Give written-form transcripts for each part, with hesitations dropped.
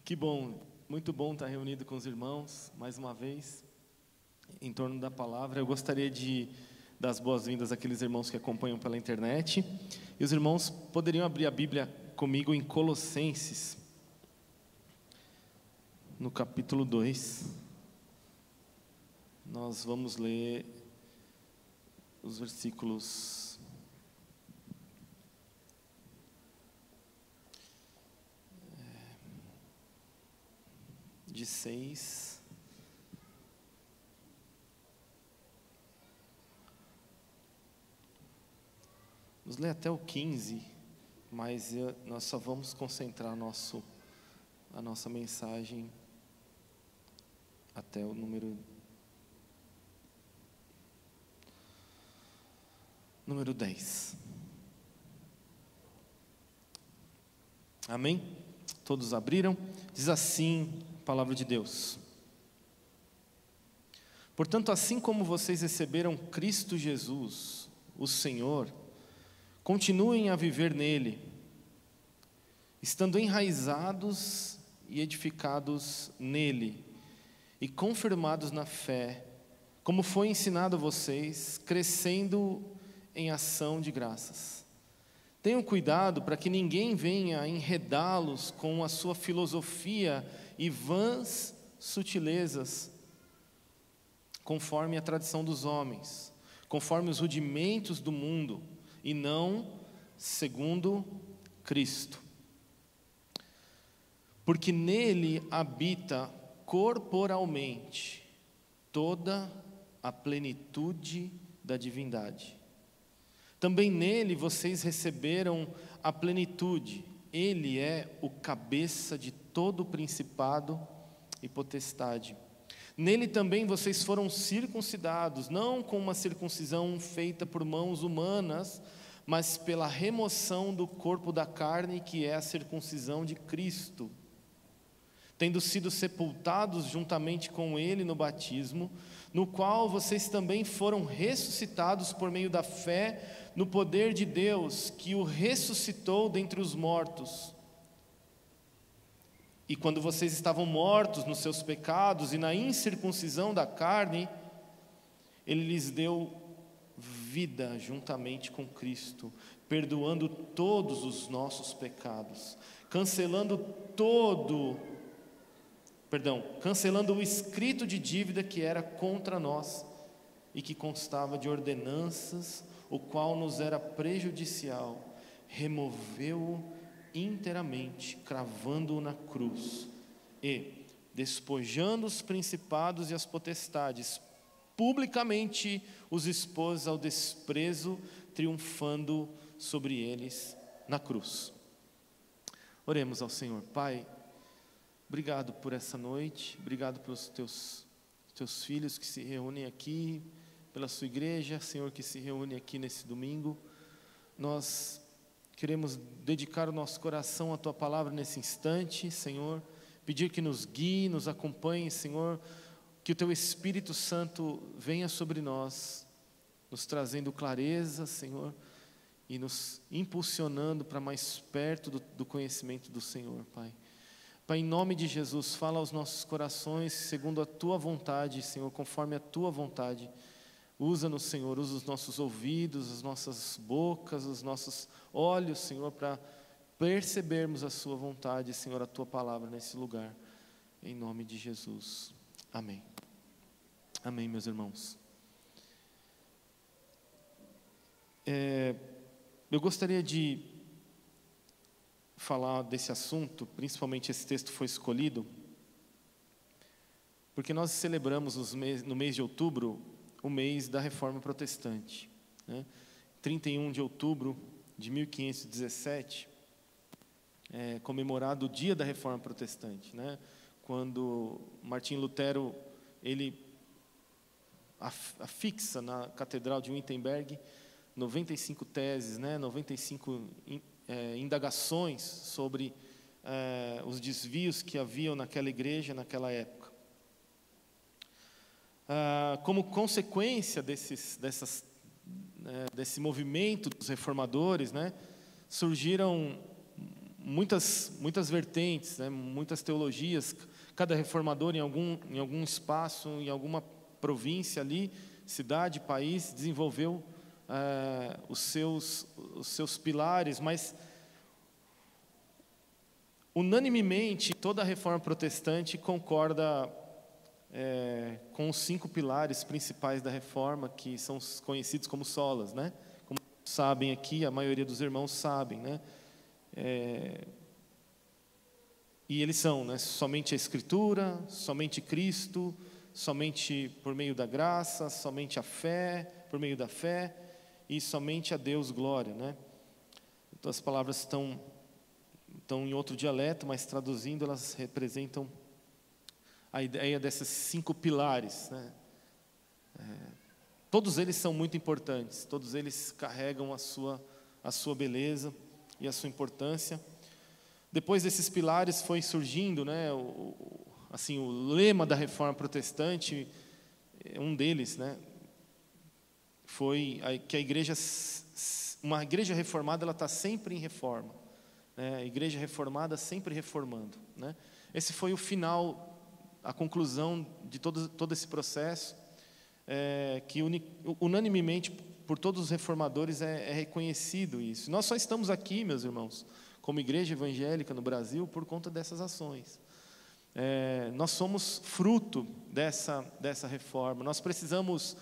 Que bom, muito bom estar reunido com os irmãos, mais uma vez, em torno da palavra. Eu gostaria de dar as boas-vindas àqueles irmãos que acompanham pela internet. E os irmãos poderiam abrir a Bíblia comigo em Colossenses, no capítulo 2. Nós vamos ler os versículos de 6 vamos ler até o 15, mas nós só vamos concentrar a nossa mensagem até o número 10. Amém? Todos abriram? Diz assim a palavra de Deus: Portanto, assim como vocês receberam Cristo Jesus, o Senhor, continuem a viver nele, estando enraizados e edificados nele, e confirmados na fé, como foi ensinado a vocês, crescendo em ação de graças. Tenham cuidado para que ninguém venha enredá-los com a sua filosofia e vãs sutilezas, conforme a tradição dos homens, conforme os rudimentos do mundo, e não segundo Cristo. Porque nele habita corporalmente toda a plenitude da divindade. Também nele vocês receberam a plenitude. Ele é o cabeça de todo o principado e potestade. Nele também vocês foram circuncidados, não com uma circuncisão feita por mãos humanas, mas pela remoção do corpo da carne, que é a circuncisão de Cristo. Tendo sido sepultados juntamente com ele no batismo, no qual vocês também foram ressuscitados por meio da fé no poder de Deus, que o ressuscitou dentre os mortos. E quando vocês estavam mortos nos seus pecados e na incircuncisão da carne, Ele lhes deu vida juntamente com Cristo, perdoando todos os nossos pecados, cancelando o escrito de dívida que era contra nós e que constava de ordenanças, o qual nos era prejudicial, removeu-o inteiramente, cravando-o na cruz, e, despojando os principados e as potestades, publicamente os expôs ao desprezo, triunfando sobre eles na cruz. Oremos ao Senhor. Pai, obrigado por essa noite, obrigado pelos teus filhos que se reúnem aqui, pela sua igreja, Senhor, que se reúne aqui nesse domingo. Nós queremos dedicar o nosso coração à Tua palavra nesse instante, Senhor, pedir que nos guie, nos acompanhe, Senhor, que o Teu Espírito Santo venha sobre nós, nos trazendo clareza, Senhor, e nos impulsionando para mais perto do conhecimento do Senhor, Pai. Pai, em nome de Jesus, fala aos nossos corações segundo a Tua vontade, Senhor, conforme a Tua vontade. Usa-nos, Senhor, usa os nossos ouvidos, as nossas bocas, os nossos olhos, Senhor, para percebermos a Sua vontade, Senhor, a Tua palavra nesse lugar. Em nome de Jesus. Amém. Amém, meus irmãos. Eu gostaria de falar desse assunto, principalmente esse texto foi escolhido, porque nós celebramos no mês de outubro o mês da Reforma Protestante, né? 31 de outubro de 1517, comemorado o dia da Reforma Protestante, né? Quando Martim Lutero ele afixa na Catedral de Wittenberg 95 teses, né? 95 indagações sobre os desvios que haviam naquela igreja naquela época. Como consequência desse movimento dos reformadores, né, surgiram muitas vertentes, né, muitas teologias. Cada reformador em algum espaço, em alguma província ali, cidade, país, desenvolveu os seus pilares, mas unanimemente toda a reforma protestante concorda com os 5 pilares principais da reforma, que são conhecidos como solas, né? Como sabem aqui, a maioria dos irmãos sabem, né? E eles são, né, somente a Escritura, somente Cristo, somente por meio da graça, somente a fé, por meio da fé, e somente a Deus glória, né? Então as palavras estão em outro dialeto, mas traduzindo elas representam a ideia desses 5 pilares, né? Todos eles são muito importantes, todos eles carregam a sua beleza e a sua importância. Depois desses pilares foi surgindo, né, o lema da reforma protestante, um deles, né, foi que uma igreja reformada, ela está sempre em reforma, né, a igreja reformada sempre reformando, né. Esse foi o final, a conclusão de todo esse processo, que unanimemente por todos os reformadores é reconhecido isso. Nós só estamos aqui, meus irmãos, como igreja evangélica no Brasil, por conta dessas ações. Nós somos fruto dessa reforma. Nós precisamos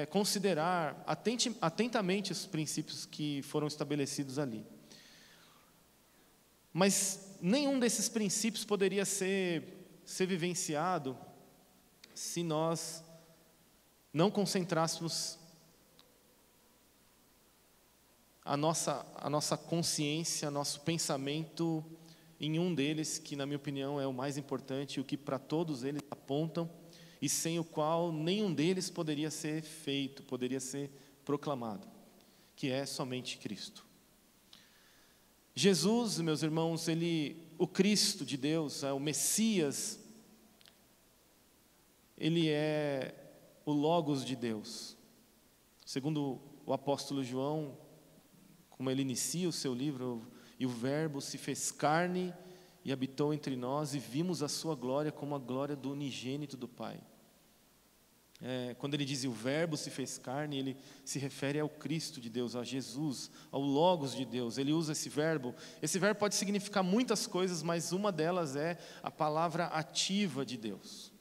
considerar atentamente os princípios que foram estabelecidos ali. Mas nenhum desses princípios poderia ser vivenciado se nós não concentrássemos a nossa consciência, nosso pensamento em um deles, que na minha opinião é o mais importante, o que para todos eles apontam, e sem o qual nenhum deles poderia ser feito, poderia ser proclamado, que é somente Cristo. Jesus, meus irmãos, o Cristo de Deus, o Messias, ele é o Logos de Deus. Segundo o apóstolo João, como ele inicia o seu livro, e o Verbo se fez carne e habitou entre nós, e vimos a sua glória como a glória do unigênito do Pai. Quando ele diz o Verbo se fez carne, ele se refere ao Cristo de Deus, a Jesus, ao Logos de Deus. Ele usa esse verbo. Esse verbo pode significar muitas coisas, mas uma delas é a palavra ativa de Deus,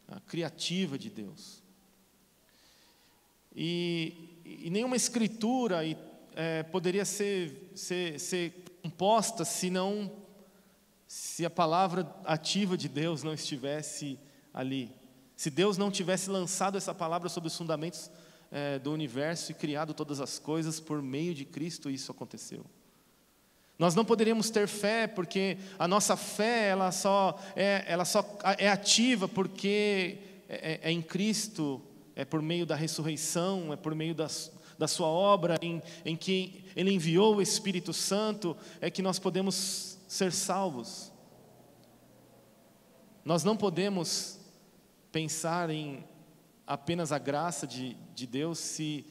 a criativa de Deus. E nenhuma escritura poderia ser composta se a palavra ativa de Deus não estivesse ali. Se Deus não tivesse lançado essa palavra sobre os fundamentos do universo e criado todas as coisas, por meio de Cristo isso aconteceu. Nós não poderíamos ter fé, porque a nossa fé ela só é ativa porque é em Cristo, é por meio da ressurreição, é por meio da sua obra, em que Ele enviou o Espírito Santo, é que nós podemos ser salvos. Nós não podemos pensar em apenas a graça de Deus se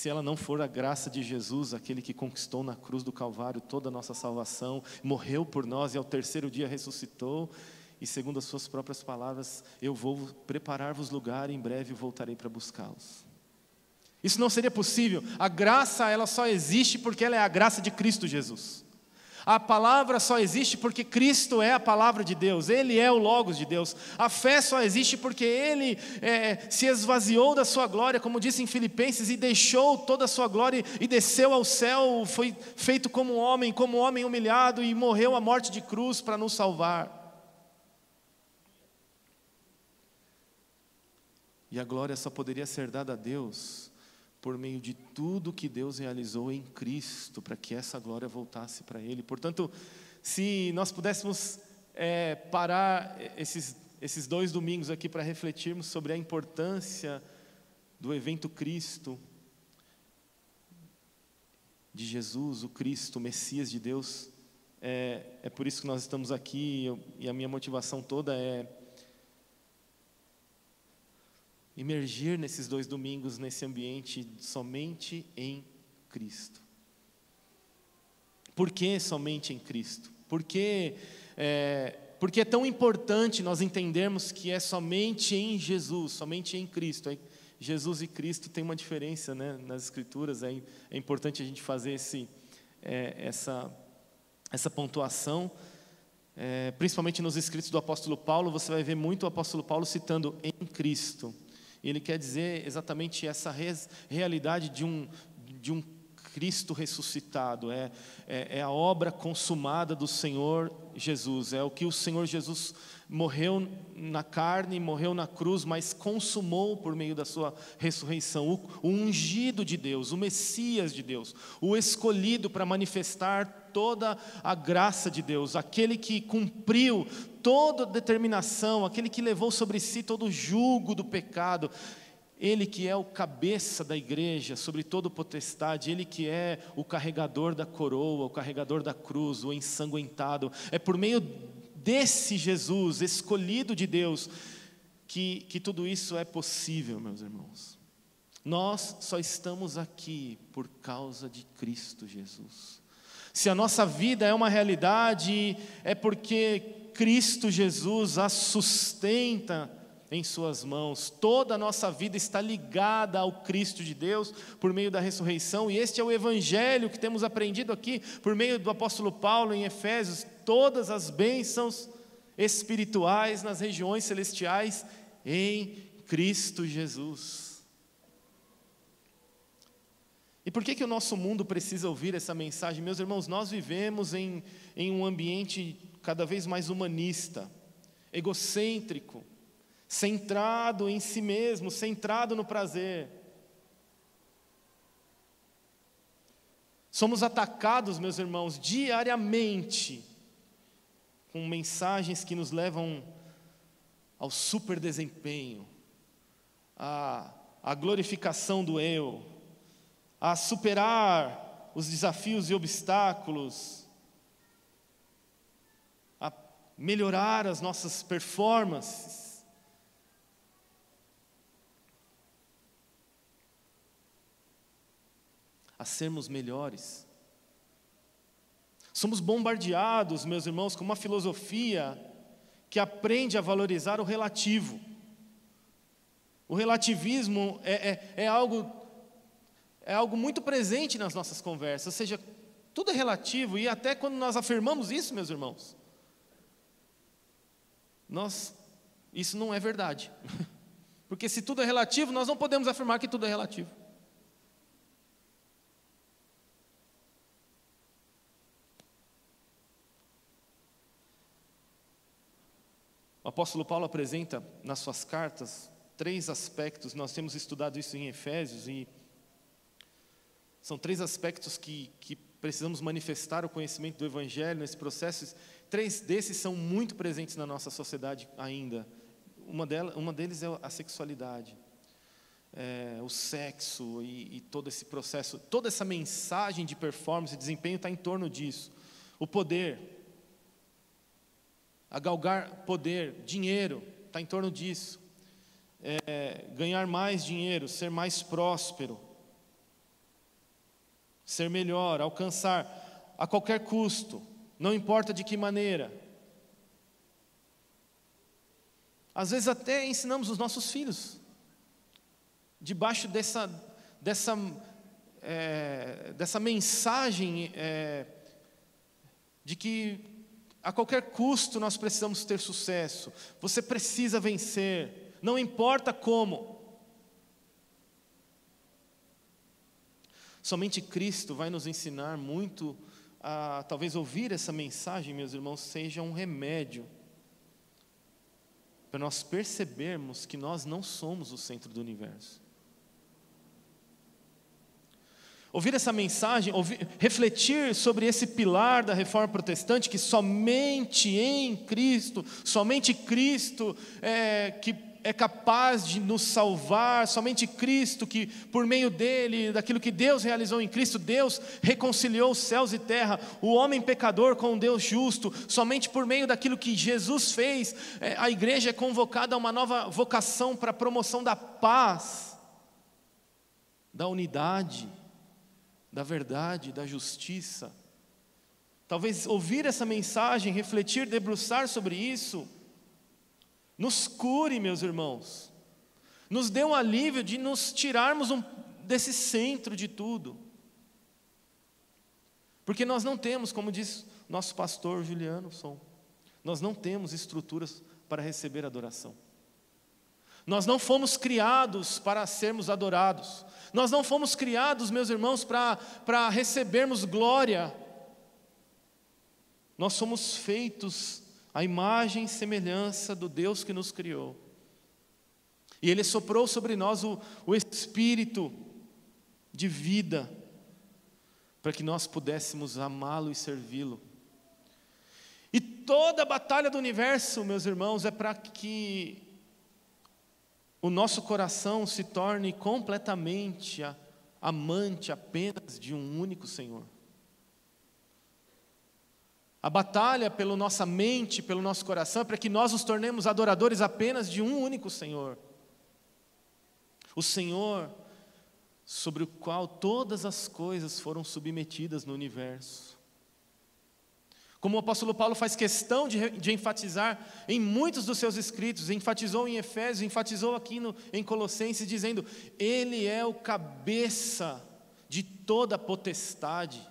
ela não for a graça de Jesus, aquele que conquistou na cruz do Calvário toda a nossa salvação, morreu por nós e ao terceiro dia ressuscitou, e segundo as suas próprias palavras, eu vou preparar-vos lugar e em breve voltarei para buscá-los. Isso não seria possível. A graça ela só existe porque ela é a graça de Cristo Jesus. A palavra só existe porque Cristo é a palavra de Deus, Ele é o Logos de Deus. A fé só existe porque Ele se esvaziou da sua glória, como disse em Filipenses, e deixou toda a sua glória e desceu ao céu, foi feito como homem humilhado, e morreu a morte de cruz para nos salvar. E a glória só poderia ser dada a Deus por meio de tudo que Deus realizou em Cristo, para que essa glória voltasse para Ele. Portanto, se nós pudéssemos parar esses 2 domingos aqui para refletirmos sobre a importância do evento Cristo, de Jesus, o Cristo, o Messias de Deus, é por isso que nós estamos aqui, e a minha motivação toda é imergir nesses 2 domingos, nesse ambiente somente em Cristo. Por que somente em Cristo? Porque é tão importante nós entendermos que é somente em Jesus, somente em Cristo. Jesus e Cristo tem uma diferença, né, nas Escrituras. É importante a gente fazer essa pontuação. Principalmente nos escritos do apóstolo Paulo, você vai ver muito o apóstolo Paulo citando em Cristo. Ele quer dizer exatamente essa realidade de um Cristo ressuscitado, é a obra consumada do Senhor Jesus, é o que o Senhor Jesus morreu na carne, morreu na cruz, mas consumou por meio da sua ressurreição, o ungido de Deus, o Messias de Deus, o escolhido para manifestar toda a graça de Deus, aquele que cumpriu toda a determinação, aquele que levou sobre si todo o jugo do pecado, Ele que é o cabeça da igreja, sobre toda potestade, Ele que é o carregador da coroa, o carregador da cruz, o ensanguentado. É por meio desse Jesus, escolhido de Deus, que tudo isso é possível, meus irmãos. Nós só estamos aqui por causa de Cristo Jesus. Se a nossa vida é uma realidade, é porque Cristo Jesus a sustenta em suas mãos. Toda a nossa vida está ligada ao Cristo de Deus por meio da ressurreição, e este é o evangelho que temos aprendido aqui por meio do apóstolo Paulo em Efésios. Todas as bênçãos espirituais nas regiões celestiais em Cristo Jesus. E por que o nosso mundo precisa ouvir essa mensagem? Meus irmãos, nós vivemos em um ambiente cada vez mais humanista, egocêntrico, centrado em si mesmo, centrado no prazer. Somos atacados, meus irmãos, diariamente, com mensagens que nos levam ao super desempenho, à glorificação do eu, a superar os desafios e obstáculos, a melhorar as nossas performances. A sermos melhores. Somos bombardeados, meus irmãos, com uma filosofia que aprende a valorizar o relativo. O relativismo é algo muito presente nas nossas conversas, ou seja, tudo é relativo, e até quando nós afirmamos isso, meus irmãos, isso não é verdade. Porque se tudo é relativo, nós não podemos afirmar que tudo é relativo. O apóstolo Paulo apresenta nas suas cartas 3 aspectos. Nós temos estudado isso em Efésios, e são 3 aspectos que precisamos manifestar o conhecimento do Evangelho nesse processo. 3 desses são muito presentes na nossa sociedade ainda. Uma deles é a sexualidade, o sexo e todo esse processo, toda essa mensagem de performance e desempenho está em torno disso. O poder, a galgar poder, dinheiro, está em torno disso. Ganhar mais dinheiro, ser mais próspero, ser melhor, alcançar a qualquer custo, não importa de que maneira. Às vezes até ensinamos os nossos filhos, debaixo dessa mensagem de que a qualquer custo nós precisamos ter sucesso, você precisa vencer, não importa como. Somente Cristo vai nos ensinar muito a talvez ouvir essa mensagem, meus irmãos, seja um remédio para nós percebermos que nós não somos o centro do universo. Ouvir essa mensagem, refletir sobre esse pilar da reforma protestante, que somente em Cristo, somente Cristo que é capaz de nos salvar, somente Cristo que, por meio dele, daquilo que Deus realizou em Cristo, Deus reconciliou os céus e terra, o homem pecador com o Deus justo, somente por meio daquilo que Jesus fez, a igreja é convocada a uma nova vocação para a promoção da paz, da unidade, da verdade, da justiça. Talvez ouvir essa mensagem, refletir, debruçar sobre isso, nos cure, meus irmãos, nos dê um alívio de nos tirarmos desse centro de tudo. Porque nós não temos, como diz nosso pastor Juliano Som, nós não temos estruturas para receber adoração. Nós não fomos criados para sermos adorados. Nós não fomos criados, meus irmãos, para recebermos glória. Nós somos feitos à imagem e semelhança do Deus que nos criou. E Ele soprou sobre nós o Espírito de vida, para que nós pudéssemos amá-lo e servi-lo. E toda a batalha do universo, meus irmãos, é para que o nosso coração se torne completamente amante apenas de um único Senhor. A batalha pela nossa mente, pelo nosso coração, é para que nós nos tornemos adoradores apenas de um único Senhor. O Senhor sobre o qual todas as coisas foram submetidas no universo. Como o apóstolo Paulo faz questão de enfatizar em muitos dos seus escritos, enfatizou em Efésios, enfatizou aqui em Colossenses, dizendo: Ele é o cabeça de toda potestade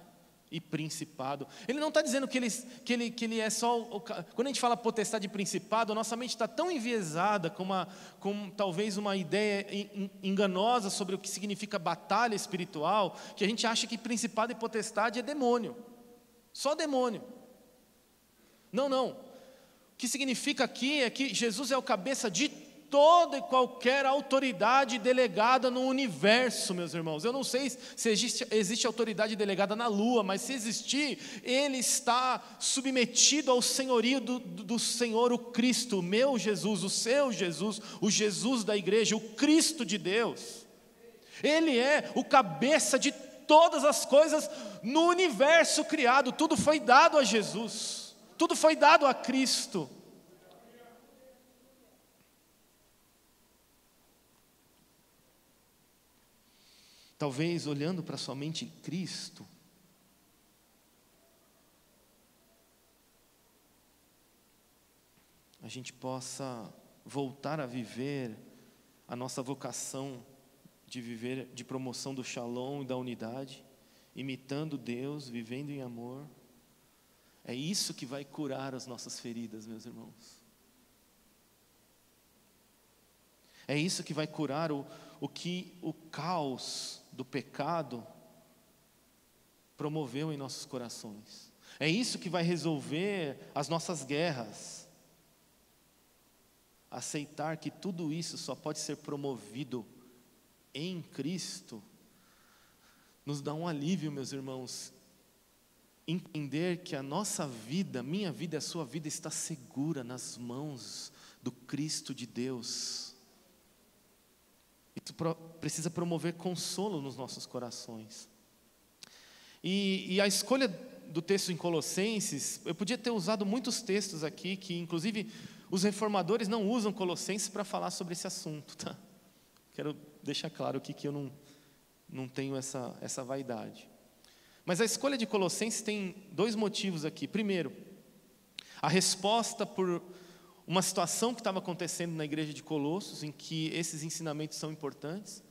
e principado. Ele não está dizendo que ele é só... Quando a gente fala potestade e principado, a nossa mente está tão enviesada com talvez uma ideia enganosa sobre o que significa batalha espiritual, que a gente acha que principado e potestade é demônio. Só demônio. Não. O que significa aqui é que Jesus é o cabeça de toda e qualquer autoridade delegada no universo, meus irmãos. Eu não sei se existe autoridade delegada na lua, mas se existir, Ele está submetido ao senhorio do Senhor, o Cristo, o meu Jesus, o seu Jesus, o Jesus da igreja, o Cristo de Deus. Ele é o cabeça de todas as coisas no universo criado. Tudo foi dado a Jesus, tudo foi dado a Cristo. Talvez olhando para somente Cristo, a gente possa voltar a viver a nossa vocação de viver de promoção do shalom e da unidade, imitando Deus, vivendo em amor. É isso que vai curar as nossas feridas, meus irmãos. É isso que vai curar o que o caos do pecado promoveu em nossos corações. É isso que vai resolver as nossas guerras. Aceitar que tudo isso só pode ser promovido em Cristo nos dá um alívio, meus irmãos. Entender que a nossa vida, minha vida e a sua vida está segura nas mãos do Cristo de Deus. Isso precisa promover consolo nos nossos corações. E a escolha do texto em Colossenses, eu podia ter usado muitos textos aqui, que inclusive os reformadores não usam Colossenses para falar sobre esse assunto, tá? Quero deixar claro aqui que eu não tenho essa vaidade. Mas a escolha de Colossenses tem dois motivos aqui. Primeiro, a resposta por uma situação que estava acontecendo na igreja de Colossos, em que esses ensinamentos são importantes.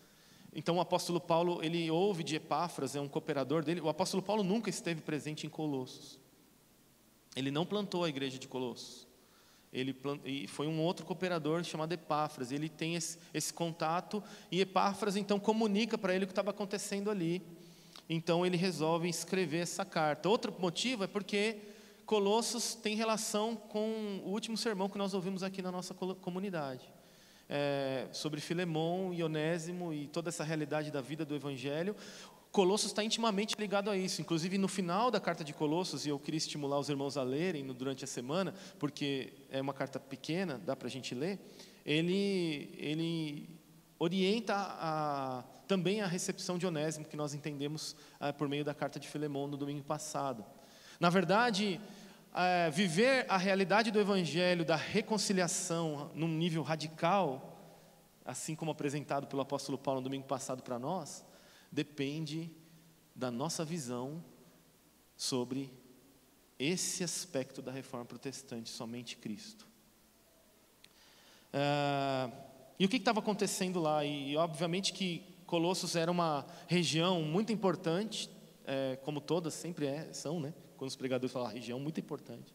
Então o apóstolo Paulo, ele ouve de Epáfras, é um cooperador dele. O apóstolo Paulo nunca esteve presente em Colossos. Ele não plantou a igreja de Colossos. E foi um outro cooperador chamado Epáfras. Ele tem esse contato, e Epáfras então comunica para ele o que estava acontecendo ali. Então ele resolve escrever essa carta. Outro motivo é porque Colossos tem relação com o último sermão que nós ouvimos aqui na nossa comunidade, sobre Filemão e Onésimo e toda essa realidade da vida do Evangelho. Colossos está intimamente ligado a isso. Inclusive no final da carta de Colossos, e eu queria estimular os irmãos a lerem durante a semana, porque é uma carta pequena, dá para a gente ler. Ele orienta também a recepção de Onésimo, que nós entendemos por meio da carta de Filemão no domingo passado. Na verdade, viver a realidade do Evangelho, da reconciliação, num nível radical, assim como apresentado pelo apóstolo Paulo no domingo passado para nós, depende da nossa visão sobre esse aspecto da reforma protestante, somente Cristo. E o que estava acontecendo lá? E obviamente que Colossos era uma região muito importante, como todas sempre são, né? Quando os pregadores falam região muito importante.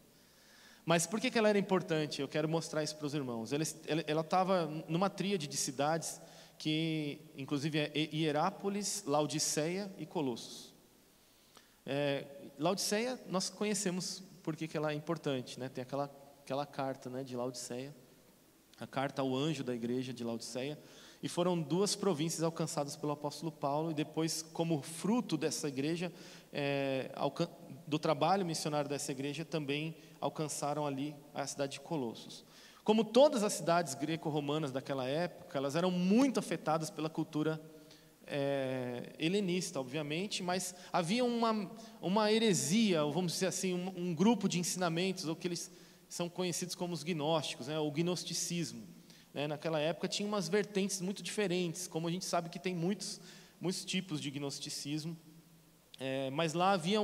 Mas por que ela era importante? Eu quero mostrar isso para os irmãos. Ela estava numa tríade de cidades, que inclusive é Hierápolis, Laodiceia e Colossos. Laodiceia nós conhecemos porque que ela é importante, né? Tem aquela carta, né, de Laodiceia, a carta ao anjo da igreja de Laodiceia, e foram 2 províncias alcançadas pelo apóstolo Paulo, e depois, como fruto dessa igreja, do trabalho missionário dessa igreja, também alcançaram ali a cidade de Colossos. Como todas as cidades greco-romanas daquela época, elas eram muito afetadas pela cultura helenista, obviamente, mas havia uma heresia, ou vamos dizer assim, um grupo de ensinamentos, ou que eles são conhecidos como os gnósticos, né, o gnosticismo. Naquela época tinha umas vertentes muito diferentes, como a gente sabe que tem muitos tipos de gnosticismo, mas lá havia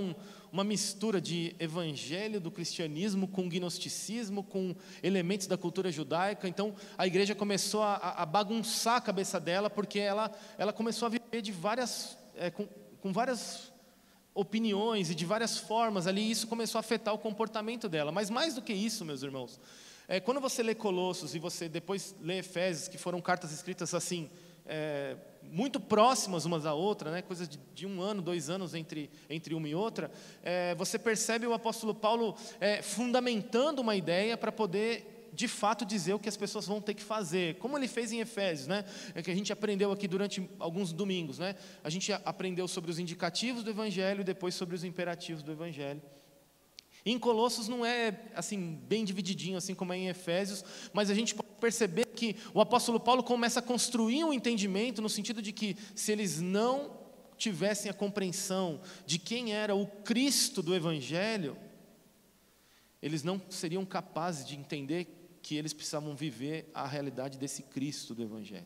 uma mistura de evangelho do cristianismo com gnosticismo, com elementos da cultura judaica. Então a igreja começou a bagunçar a cabeça dela, porque ela começou a viver de com várias opiniões e de várias formas ali, e isso começou a afetar o comportamento dela. Mas mais do que isso, meus irmãos, quando você lê Colossos e você depois lê Efésios, que foram cartas escritas assim, muito próximas umas da outra, né, coisas de 1 ano, 2 anos entre uma e outra, você percebe o apóstolo Paulo fundamentando uma ideia para poder de fato dizer o que as pessoas vão ter que fazer, como ele fez em Efésios, né? Que a gente aprendeu aqui durante alguns domingos, né? A gente aprendeu sobre os indicativos do Evangelho e depois sobre os imperativos do Evangelho. Em Colossos não é assim bem divididinho assim como é em Efésios, mas a gente pode perceber que o apóstolo Paulo começa a construir um entendimento no sentido de que se eles não tivessem a compreensão de quem era o Cristo do Evangelho, eles não seriam capazes de entender que eles precisavam viver a realidade desse Cristo do Evangelho.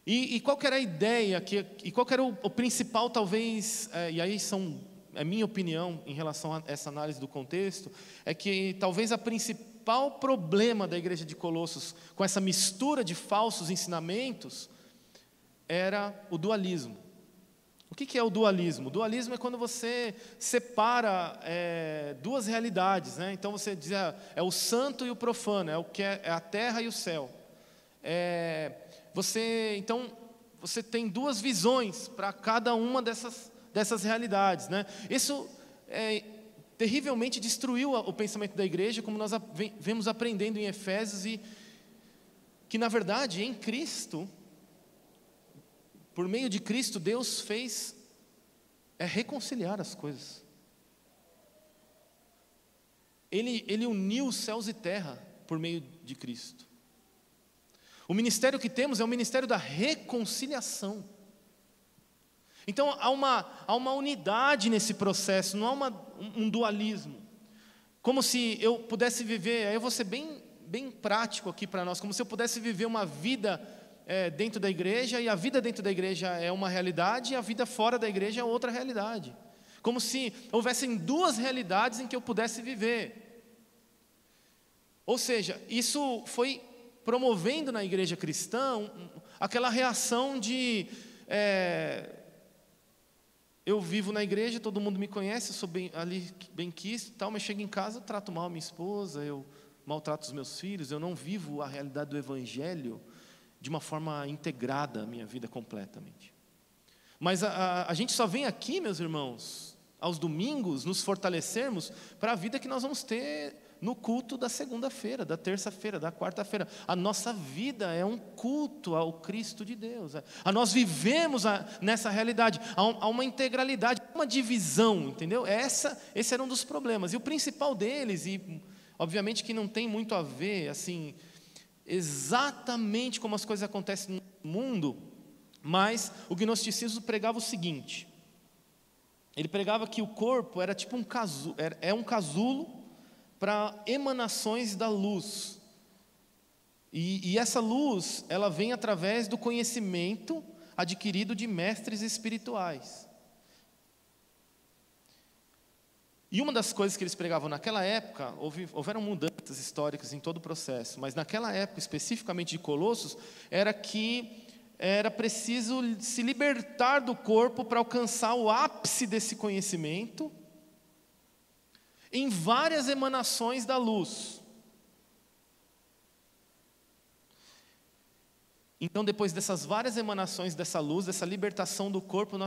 E qual que era a ideia, e qual que era o principal, talvez, e aí a minha opinião em relação a essa análise do contexto, é que talvez a principal problema da igreja de Colossos, com essa mistura de falsos ensinamentos, era o dualismo. O que é o dualismo? O dualismo é quando você separa 2 realidades, né? Então você diz, é o santo e o profano, é o que é a terra e o céu. Então você tem 2 visões para cada uma dessas realidades, né? Isso terrivelmente destruiu o pensamento da igreja, como nós vemos aprendendo em Efésios, e que na verdade em Cristo, por meio de Cristo, Deus fez reconciliar as coisas. Ele uniu os céus e terra por meio de Cristo. O ministério que temos é o ministério da reconciliação. Então há uma unidade nesse processo, não há um dualismo. Como se eu pudesse viver, aí eu vou ser bem prático aqui para nós, como se eu pudesse viver uma vida dentro da igreja, e a vida dentro da igreja é uma realidade, e a vida fora da igreja é outra realidade. Como se houvessem 2 realidades em que eu pudesse viver. Ou seja, isso foi promovendo na igreja cristã aquela reação de eu vivo na igreja, todo mundo me conhece, eu sou bem quisto, tal, mas chego em casa, eu trato mal a minha esposa, eu maltrato os meus filhos, eu não vivo a realidade do Evangelho de uma forma integrada à minha vida completamente. Mas a gente só vem aqui, meus irmãos, aos domingos, nos fortalecermos para a vida que nós vamos ter no culto da segunda-feira, da terça-feira, da quarta-feira. A nossa vida é um culto ao Cristo de Deus. Nós vivemos nessa realidade, há uma integralidade, uma divisão, entendeu? Esse era um dos problemas. E o principal deles, e obviamente que não tem muito a ver, assim, exatamente como as coisas acontecem no mundo, mas o gnosticismo pregava o seguinte: ele pregava que o corpo era tipo um casulo para emanações da luz, e essa luz, ela vem através do conhecimento adquirido de mestres espirituais. E uma das coisas que eles pregavam naquela época, houveram mudanças históricas em todo o processo, mas naquela época, especificamente de Colossos, era que era preciso se libertar do corpo para alcançar o ápice desse conhecimento em várias emanações da luz. Então, depois dessas várias emanações dessa luz, dessa libertação do corpo,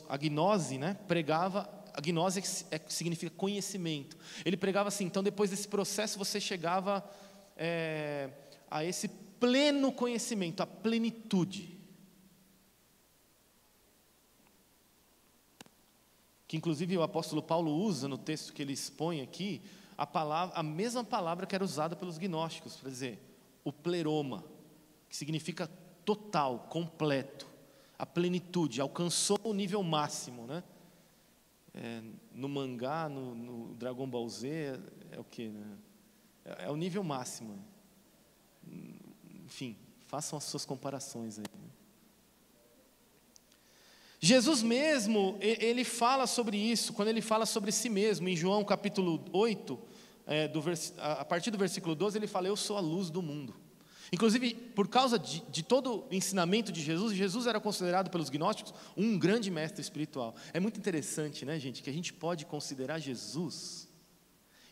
a gnose, né, pregava, a gnose significa conhecimento. Ele pregava assim, então depois desse processo você chegava a esse pleno conhecimento, a plenitude. Que inclusive o apóstolo Paulo usa no texto que ele expõe aqui, a mesma palavra que era usada pelos gnósticos, para dizer, o pleroma, que significa total, completo, a plenitude, alcançou o nível máximo, né? No mangá, no Dragon Ball Z, é o que, né? É o nível máximo. Enfim, façam as suas comparações aí. Né? Jesus mesmo, ele fala sobre isso, quando ele fala sobre si mesmo, em João capítulo 8, a partir do versículo 12, ele fala, eu sou a luz do mundo. Inclusive, por causa de todo o ensinamento de Jesus, Jesus era considerado pelos gnósticos um grande mestre espiritual. É muito interessante, né, gente, que a gente pode considerar Jesus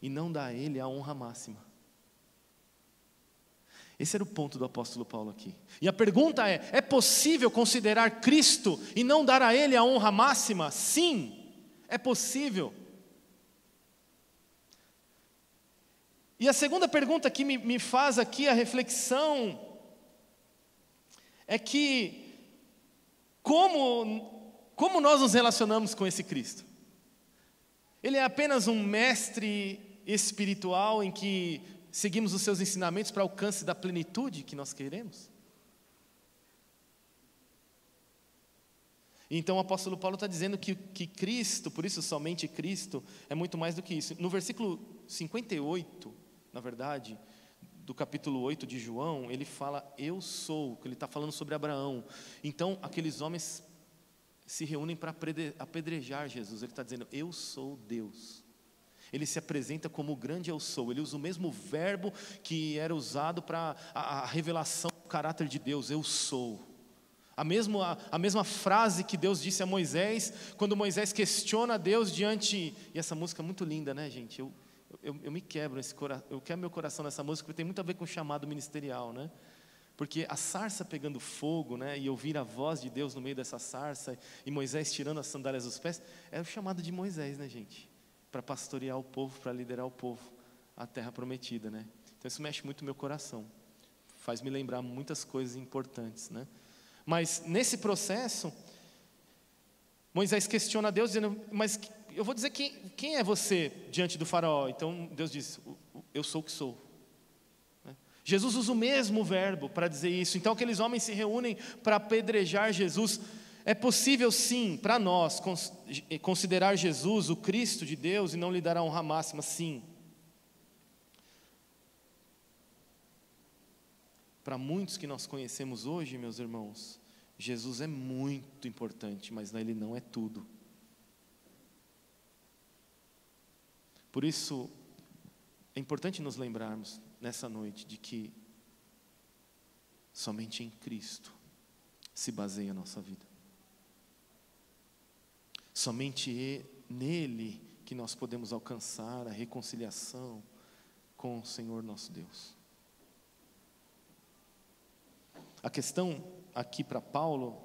e não dar a ele a honra máxima. Esse era o ponto do apóstolo Paulo aqui. E a pergunta é possível considerar Cristo e não dar a ele a honra máxima? Sim, é possível. E a segunda pergunta que me faz aqui a reflexão é que como nós nos relacionamos com esse Cristo? Ele é apenas um mestre espiritual em que seguimos os seus ensinamentos para alcance da plenitude que nós queremos? Então o apóstolo Paulo está dizendo que Cristo, por isso somente Cristo, é muito mais do que isso. No versículo 58, na verdade, do capítulo 8 de João, ele fala, eu sou, que ele está falando sobre Abraão. Então aqueles homens se reúnem para apedrejar Jesus. Ele está dizendo, eu sou Deus. Ele se apresenta como o grande eu sou. Ele usa o mesmo verbo que era usado para a revelação do caráter de Deus, eu sou. A mesma frase que Deus disse a Moisés, quando Moisés questiona Deus diante... E essa música é muito linda, né, gente? Eu me quebro, eu quebro meu coração nessa música, porque tem muito a ver com o chamado ministerial, né? Porque a sarça pegando fogo, né, e ouvir a voz de Deus no meio dessa sarça, e Moisés tirando as sandálias dos pés, é o chamado de Moisés, né, gente? Para pastorear o povo, para liderar o povo à terra prometida, né? Então isso mexe muito no meu coração, faz me lembrar muitas coisas importantes, né? Mas nesse processo, Moisés questiona Deus, dizendo, mas eu vou dizer quem é você diante do faraó? Então Deus diz, eu sou o que sou. Jesus usa o mesmo verbo para dizer isso. Então aqueles homens se reúnem para apedrejar Jesus. É possível sim, para nós, considerar Jesus o Cristo de Deus e não lhe dar a honra máxima, sim. Para muitos que nós conhecemos hoje, meus irmãos, Jesus é muito importante, mas ele não é tudo. Por isso, é importante nos lembrarmos nessa noite de que somente em Cristo se baseia a nossa vida. Somente nele que nós podemos alcançar a reconciliação com o Senhor nosso Deus. A questão aqui para Paulo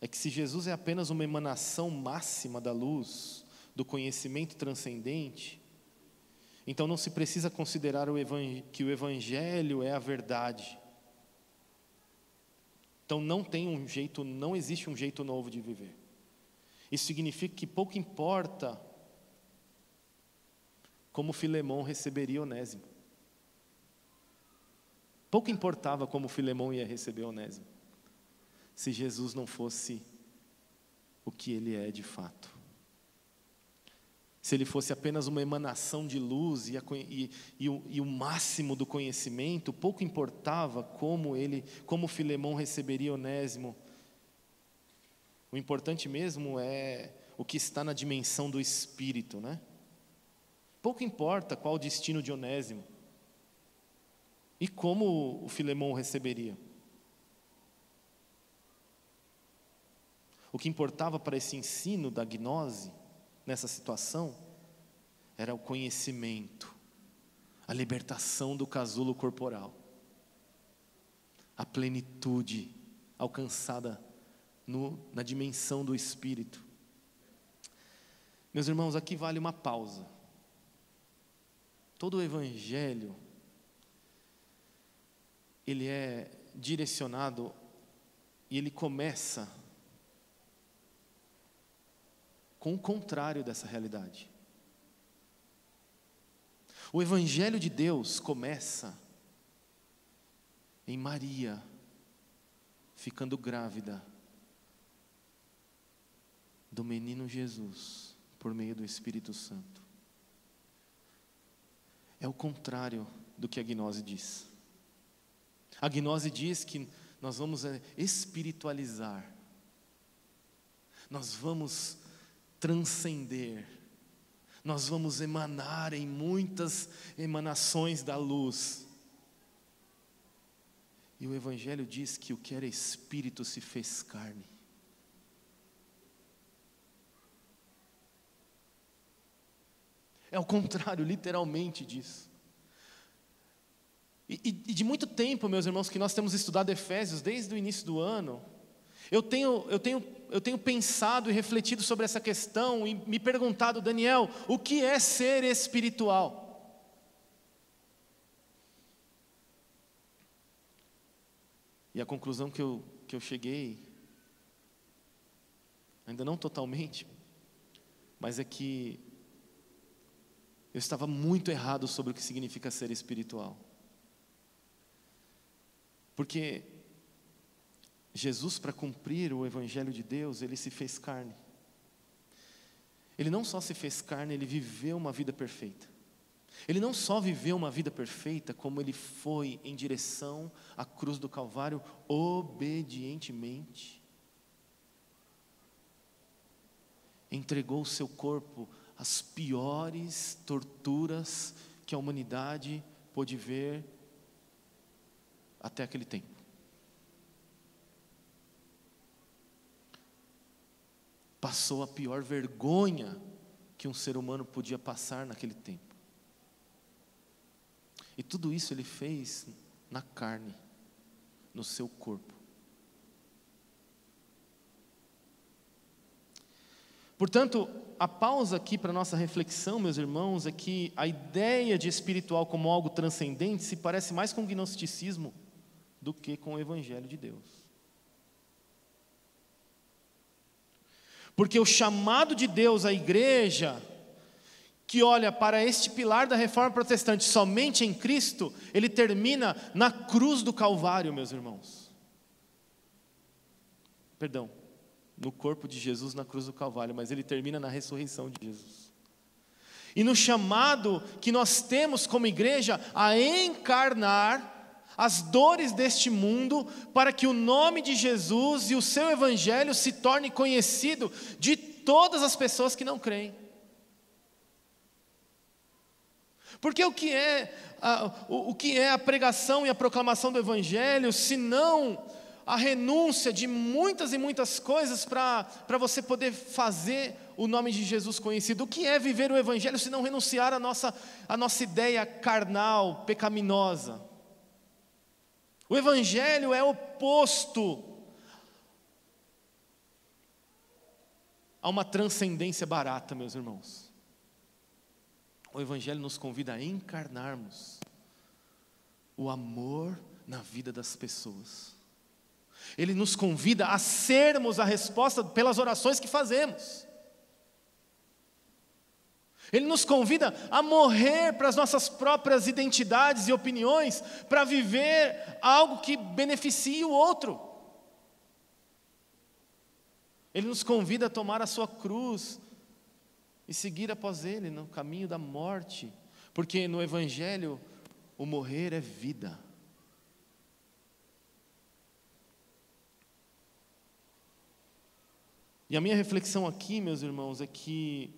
é que se Jesus é apenas uma emanação máxima da luz, do conhecimento transcendente, então não se precisa considerar que o Evangelho é a verdade. Então não existe um jeito novo de viver. Isso significa que pouco importa como Filemão receberia Onésimo. Pouco importava como Filemão ia receber Onésimo, se Jesus não fosse o que ele é de fato. Se ele fosse apenas uma emanação de luz e o máximo do conhecimento, pouco importava como Filemão receberia Onésimo. O importante mesmo é o que está na dimensão do Espírito, né? Pouco importa qual o destino de Onésimo e como o Filemão o receberia. O que importava para esse ensino da gnose, nessa situação, era o conhecimento, a libertação do casulo corporal, a plenitude alcançada na dimensão do Espírito. Meus irmãos, aqui vale uma pausa. Todo o Evangelho, ele é direcionado e ele começa com o contrário dessa realidade. O Evangelho de Deus começa em Maria ficando grávida do menino Jesus por meio do Espírito Santo. É o contrário do que a gnose diz. A gnose diz que nós vamos espiritualizar, nós vamos transcender, nós vamos emanar em muitas emanações da luz. E o Evangelho diz que o que era Espírito se fez carne. É o contrário, literalmente, disso. E de muito tempo, meus irmãos, que nós temos estudado Efésios, desde o início do ano, eu tenho pensado e refletido sobre essa questão e me perguntado, Daniel, o que é ser espiritual? E a conclusão que eu cheguei, ainda não totalmente, mas é que eu estava muito errado sobre o que significa ser espiritual. Porque Jesus, para cumprir o Evangelho de Deus, ele se fez carne. Ele não só se fez carne, ele viveu uma vida perfeita. Ele não só viveu uma vida perfeita, como ele foi em direção à cruz do Calvário obedientemente. Entregou o seu corpo às piores torturas que a humanidade pôde ver até aquele tempo. Passou a pior vergonha que um ser humano podia passar naquele tempo. E tudo isso ele fez na carne, no seu corpo. Portanto, a pausa aqui para a nossa reflexão, meus irmãos, é que a ideia de espiritual como algo transcendente se parece mais com o gnosticismo do que com o Evangelho de Deus. Porque o chamado de Deus à igreja, que olha para este pilar da reforma protestante somente em Cristo, ele termina na cruz do Calvário, meus irmãos. Perdão, no corpo de Jesus na cruz do Calvário, mas ele termina na ressurreição de Jesus. E no chamado que nós temos como igreja a encarnar as dores deste mundo, para que o nome de Jesus e o seu evangelho se torne conhecido de todas as pessoas que não creem. Porque o que é a pregação e a proclamação do evangelho, se não a renúncia de muitas e muitas coisas para você poder fazer o nome de Jesus conhecido? O que é viver o evangelho se não renunciar à nossa ideia carnal, pecaminosa? O evangelho é oposto a uma transcendência barata, meus irmãos. O evangelho nos convida a encarnarmos o amor na vida das pessoas. Ele nos convida a sermos a resposta pelas orações que fazemos. Ele nos convida a morrer para as nossas próprias identidades e opiniões, para viver algo que beneficie o outro. Ele nos convida a tomar a sua cruz e seguir após Ele no caminho da morte, porque no Evangelho o morrer é vida. E a minha reflexão aqui, meus irmãos, é que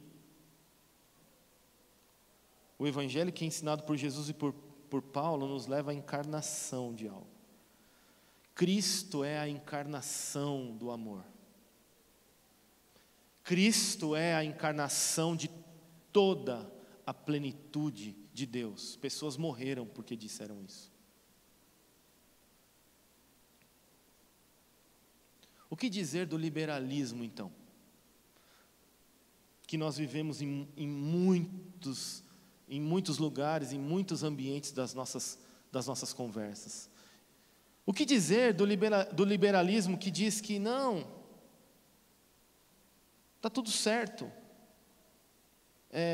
o Evangelho que é ensinado por Jesus e por Paulo nos leva à encarnação de algo. Cristo é a encarnação do amor. Cristo é a encarnação de toda a plenitude de Deus. Pessoas morreram porque disseram isso. O que dizer do liberalismo, então? Que nós vivemos em muitos lugares, em muitos ambientes das nossas conversas. O que dizer do liberalismo que diz que não, está tudo certo,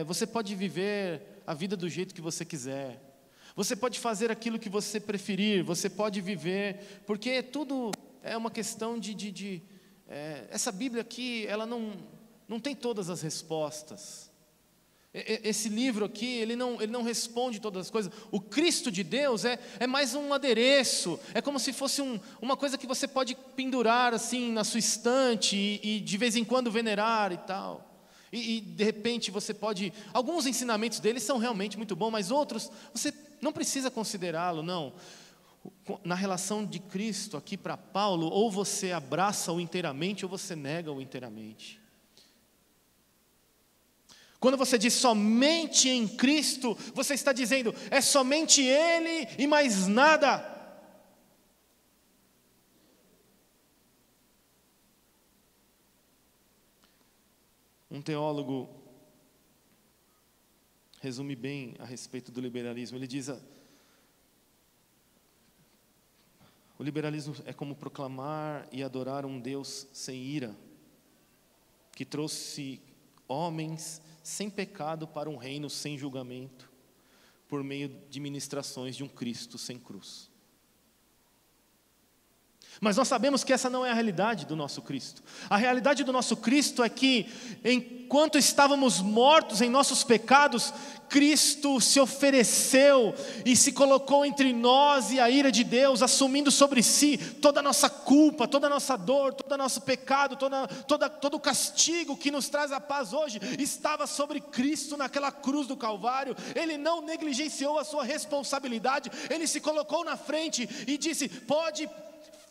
você pode viver a vida do jeito que você quiser, você pode fazer aquilo que você preferir, você pode viver, porque tudo é uma questão essa Bíblia aqui, ela não tem todas as respostas. Esse livro aqui, ele não responde todas as coisas. O Cristo de Deus é mais um adereço, é como se fosse uma coisa que você pode pendurar assim na sua estante e de vez em quando venerar e tal. E de repente você pode, alguns ensinamentos dele são realmente muito bons, mas outros você não precisa considerá-lo, não. Na relação de Cristo aqui para Paulo, ou você abraça-o inteiramente ou você nega-o inteiramente. Quando você diz somente em Cristo, você está dizendo, é somente Ele e mais nada. Um teólogo resume bem a respeito do liberalismo. Ele diz, o liberalismo é como proclamar e adorar um Deus sem ira, que trouxe homens sem pecado para um reino sem julgamento, por meio de ministrações de um Cristo sem cruz. Mas nós sabemos que essa não é a realidade do nosso Cristo. A realidade do nosso Cristo é que, enquanto estávamos mortos em nossos pecados, Cristo se ofereceu e se colocou entre nós e a ira de Deus, assumindo sobre si toda a nossa culpa, toda a nossa dor, todo o nosso pecado, todo o castigo que nos traz a paz hoje, estava sobre Cristo naquela cruz do Calvário. Ele não negligenciou a sua responsabilidade, Ele se colocou na frente e disse, pode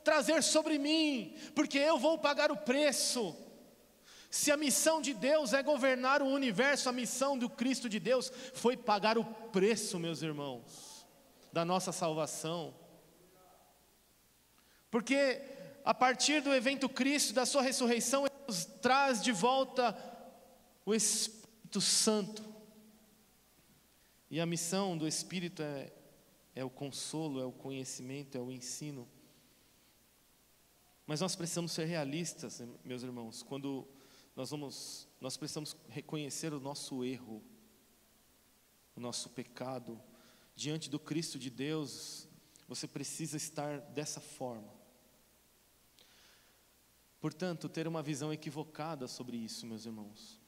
trazer sobre mim, porque eu vou pagar o preço. Se a missão de Deus é governar o universo, a missão do Cristo de Deus foi pagar o preço, meus irmãos, da nossa salvação. Porque a partir do evento Cristo, da sua ressurreição, Ele nos traz de volta o Espírito Santo. E a missão do Espírito é o consolo, é o conhecimento, é o ensino. Mas nós precisamos ser realistas, meus irmãos, quando nós precisamos reconhecer o nosso erro, o nosso pecado. Diante do Cristo de Deus, você precisa estar dessa forma. Portanto, ter uma visão equivocada sobre isso, meus irmãos,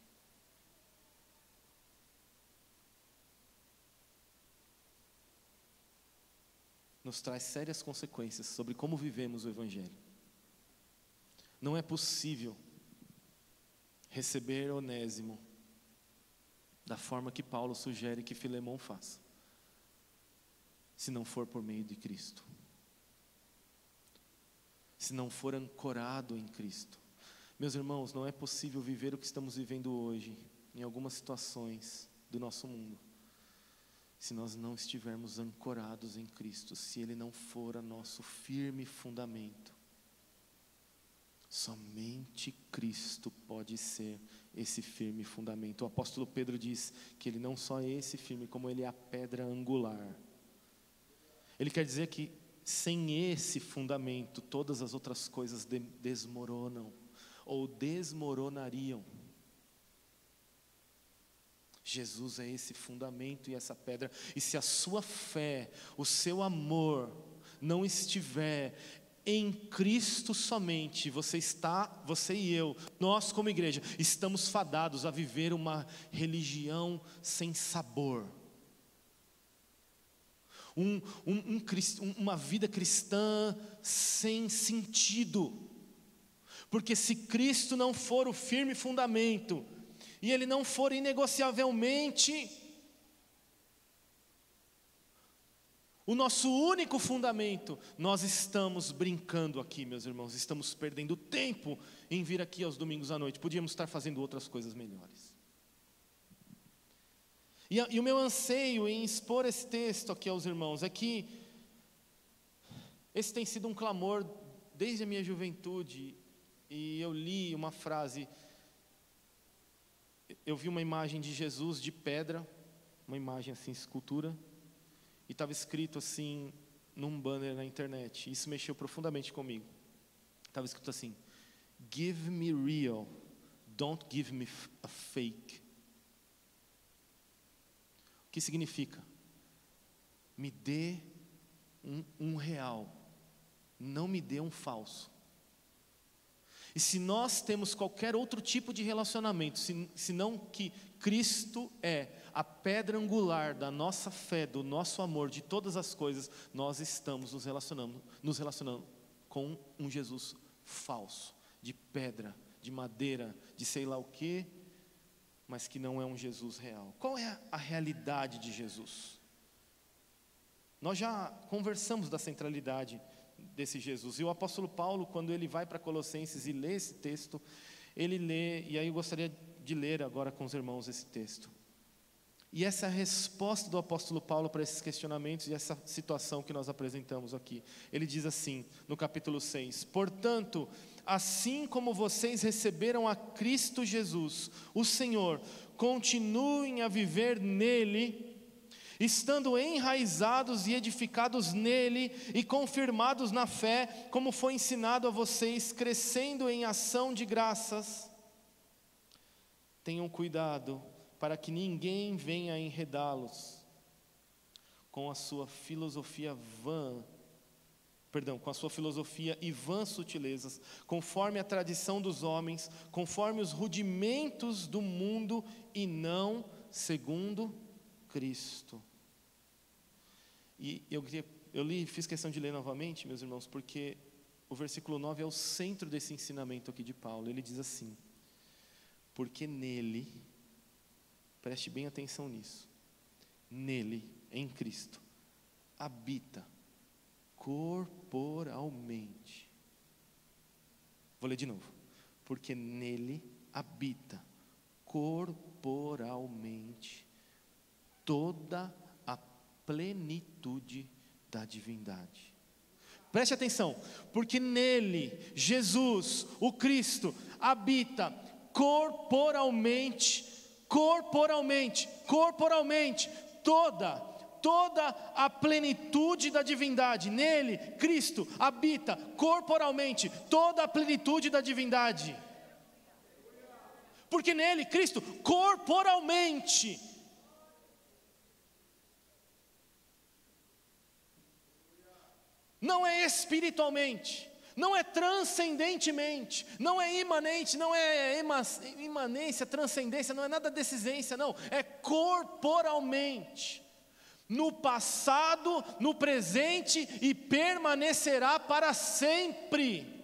nos traz sérias consequências sobre como vivemos o Evangelho. Não é possível receber Onésimo da forma que Paulo sugere que Filemão faça, se não for por meio de Cristo, se não for ancorado em Cristo. Meus irmãos, não é possível viver o que estamos vivendo hoje, em algumas situações do nosso mundo, se nós não estivermos ancorados em Cristo, se Ele não for o nosso firme fundamento. Somente Cristo pode ser esse firme fundamento. O apóstolo Pedro diz que Ele não só é esse firme, como Ele é a pedra angular. Ele quer dizer que sem esse fundamento, todas as outras coisas desmoronam, ou desmoronariam. Jesus é esse fundamento e essa pedra. E se a sua fé, o seu amor não estiver em Cristo somente, você e eu, nós como igreja, estamos fadados a viver uma religião sem sabor. Uma vida cristã sem sentido. Porque se Cristo não for o firme fundamento, e Ele não for inegociavelmente o nosso único fundamento, nós estamos brincando aqui, meus irmãos, estamos perdendo tempo em vir aqui aos domingos à noite, podíamos estar fazendo outras coisas melhores. E o meu anseio em expor esse texto aqui aos irmãos é que esse tem sido um clamor desde a minha juventude. E eu li uma frase, eu vi uma imagem de Jesus de pedra, uma imagem assim, escultura, e estava escrito assim, num banner na internet, isso mexeu profundamente comigo. Estava escrito assim: "Give me real, don't give me a fake." O que significa? Me dê um real, não me dê um falso. E se nós temos qualquer outro tipo de relacionamento, senão que Cristo é a pedra angular da nossa fé, do nosso amor, de todas as coisas, nós estamos nos relacionando com um Jesus falso, de pedra, de madeira, de sei lá o quê, mas que não é um Jesus real. Qual é a realidade de Jesus? Nós já conversamos da centralidade desse Jesus, e o apóstolo Paulo, quando ele vai para Colossenses e lê esse texto, ele lê, e aí eu gostaria de ler agora com os irmãos esse texto, e essa é a resposta do apóstolo Paulo para esses questionamentos e essa situação que nós apresentamos aqui. Ele diz assim, no capítulo 6, "Portanto, assim como vocês receberam a Cristo Jesus, o Senhor, continuem a viver nele, estando enraizados e edificados nele e confirmados na fé, como foi ensinado a vocês, crescendo em ação de graças. Tenham cuidado para que ninguém venha enredá-los com a sua filosofia e vãs sutilezas, conforme a tradição dos homens, conforme os rudimentos do mundo e não segundo Cristo." E fiz questão de ler novamente, meus irmãos, porque o versículo 9 é o centro desse ensinamento aqui de Paulo. Ele diz assim: "Porque nele", preste bem atenção nisso, nele, em Cristo, habita corporalmente. Vou ler de novo. "Porque nele habita corporalmente toda a plenitude da divindade." Preste atenção, porque nele, Jesus, o Cristo, habita corporalmente, toda a plenitude da divindade. Nele, Cristo, habita corporalmente toda a plenitude da divindade. Porque nele, Cristo, corporalmente, não é espiritualmente, não é transcendentemente, não é imanente, não é imanência, transcendência, não é nada decisência, não, é corporalmente, no passado, no presente e permanecerá para sempre.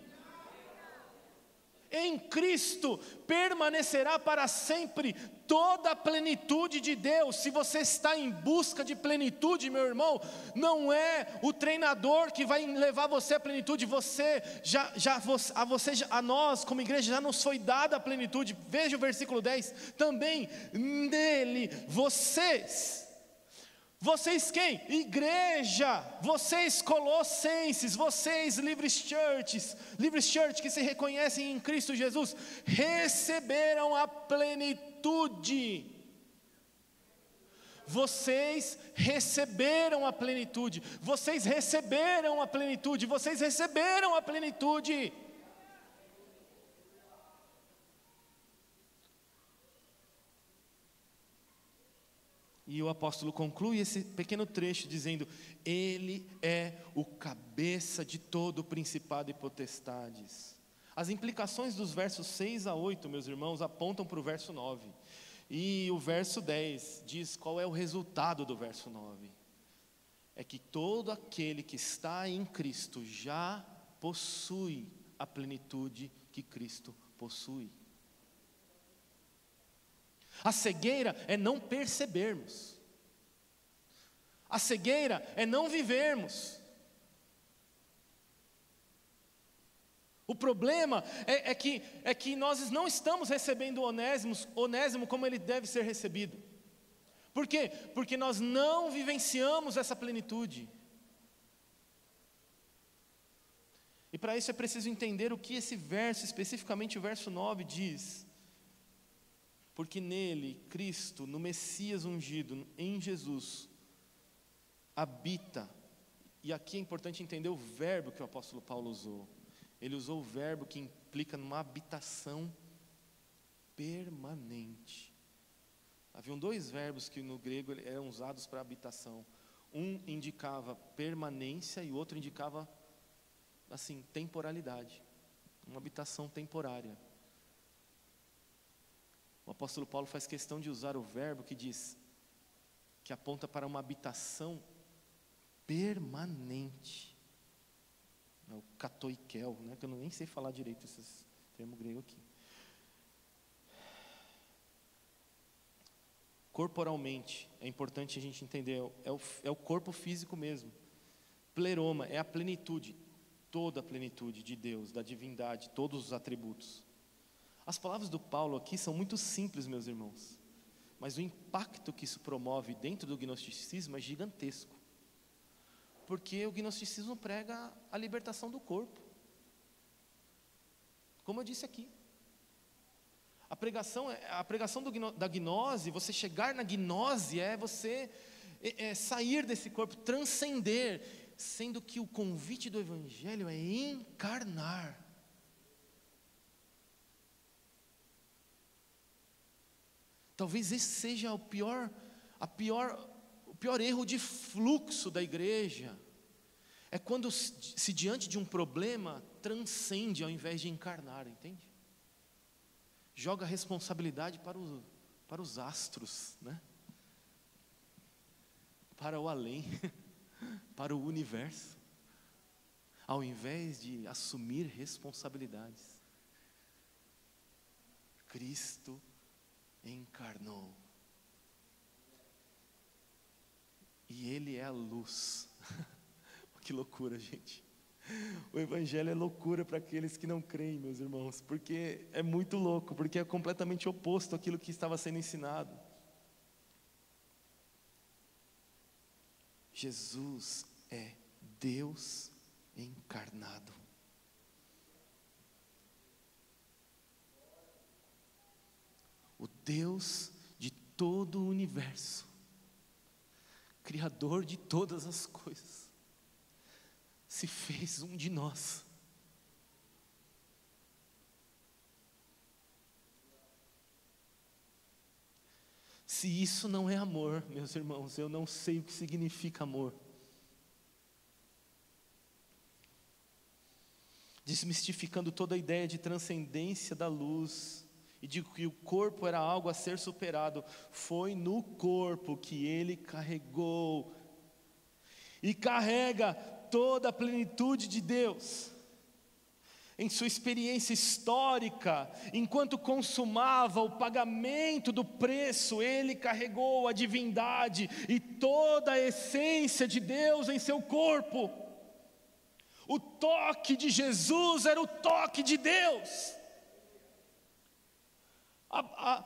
Em Cristo permanecerá para sempre toda a plenitude de Deus. Se você está em busca de plenitude, meu irmão, não é o treinador que vai levar você à plenitude. A nós como igreja já nos foi dada a plenitude. Veja o versículo 10, também nele vocês quem? Igreja, vocês colossenses, vocês Livres Church que se reconhecem em Cristo Jesus, receberam a plenitude. Vocês receberam a plenitude, vocês receberam a plenitude, vocês receberam a plenitude. E o apóstolo conclui esse pequeno trecho dizendo: Ele é o cabeça de todo o principado e potestades. As implicações dos versos 6 a 8, meus irmãos, apontam para o verso 9. E o verso 10 diz qual é o resultado do verso 9. É que todo aquele que está em Cristo já possui a plenitude que Cristo possui. A cegueira é não percebermos. A cegueira é não vivermos. O problema é que nós não estamos recebendo Onésimo como ele deve ser recebido. Por quê? Porque nós não vivenciamos essa plenitude. E para isso é preciso entender o que esse verso, especificamente o verso 9, diz. Porque nele, Cristo, no Messias ungido, em Jesus, habita. E aqui é importante entender o verbo que o apóstolo Paulo usou. Ele usou o verbo que implica numa habitação permanente. Haviam dois verbos que no grego eram usados para habitação. Um indicava permanência e o outro indicava, assim, temporalidade. Uma habitação temporária. O apóstolo Paulo faz questão de usar o verbo que aponta para uma habitação permanente. É o katoikel, né? Que eu nem sei falar direito esse termo grego aqui. Corporalmente, é importante a gente entender, é o corpo físico mesmo. Pleroma é a plenitude, toda a plenitude de Deus, da divindade, todos os atributos. As palavras do Paulo aqui são muito simples, meus irmãos, mas o impacto que isso promove dentro do gnosticismo é gigantesco. Porque o gnosticismo prega a libertação do corpo. Como eu disse aqui. A pregação da gnose, você chegar na gnose é você sair desse corpo, transcender, sendo que o convite do Evangelho é encarnar. Talvez esse seja o pior erro de fluxo da igreja. É quando se diante de um problema transcende ao invés de encarnar, entende? Joga a responsabilidade para os astros, né? Para o além, para o universo, ao invés de assumir responsabilidades. Cristo encarnou. E Ele é a luz. Que loucura, gente. O Evangelho é loucura para aqueles que não creem, meus irmãos, porque é muito louco, porque é completamente oposto àquilo que estava sendo ensinado. Jesus é Deus encarnado. O Deus de todo o universo, Criador de todas as coisas, se fez um de nós. Se isso não é amor, meus irmãos, eu não sei o que significa amor. Desmistificando toda a ideia de transcendência da luz e de que o corpo era algo a ser superado, foi no corpo que Ele carregou e carrega toda a plenitude de Deus. Em sua experiência histórica, enquanto consumava o pagamento do preço, Ele carregou a divindade e toda a essência de Deus em seu corpo. O toque de Jesus era o toque de Deus.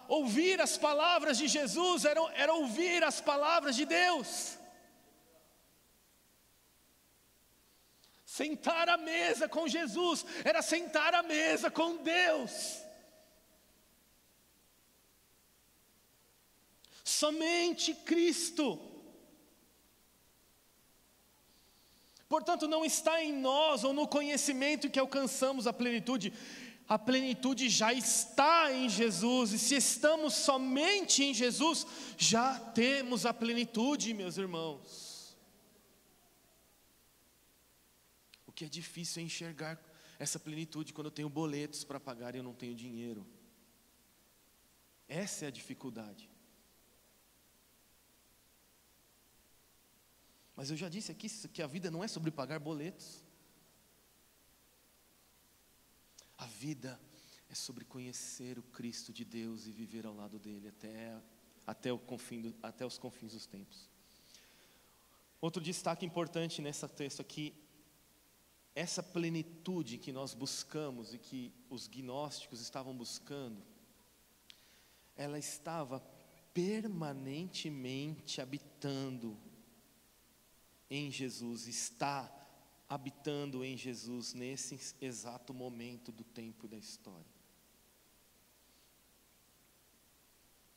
Ouvir as palavras de Jesus era ouvir as palavras de Deus. Sentar à mesa com Jesus era sentar à mesa com Deus. Somente Cristo. Portanto, não está em nós ou no conhecimento que alcançamos a plenitude. A plenitude já está em Jesus. E se estamos somente em Jesus, já temos a plenitude, meus irmãos. O que é difícil é enxergar essa plenitude quando eu tenho boletos para pagar e eu não tenho dinheiro. Essa é a dificuldade. Mas eu já disse aqui que a vida não é sobre pagar boletos. A vida é sobre conhecer o Cristo de Deus e viver ao lado dele até os confins dos tempos. Outro destaque importante nesse texto aqui, essa plenitude que nós buscamos e que os gnósticos estavam buscando, ela estava permanentemente habitando em Jesus, está habitando em Jesus nesse exato momento do tempo e da história.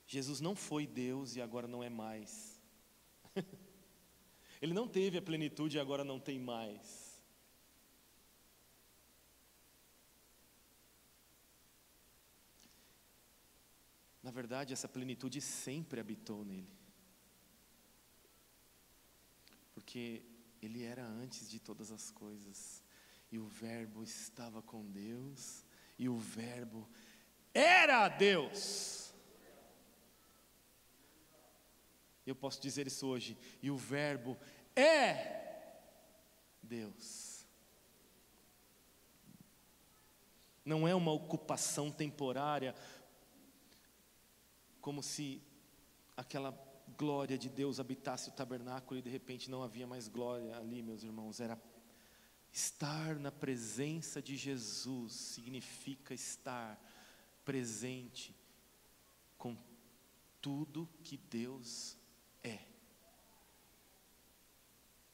Jesus não foi Deus e agora não é mais. Ele não teve a plenitude e agora não tem mais. Na verdade, essa plenitude sempre habitou nele. Porque ele era antes de todas as coisas. E o Verbo estava com Deus. E o Verbo era Deus. Eu posso dizer isso hoje. E o Verbo é Deus. Não é uma ocupação temporária, como se aquela glória de Deus habitasse o tabernáculo e de repente não havia mais glória ali, meus irmãos. Era estar na presença de Jesus, significa estar presente com tudo que Deus é,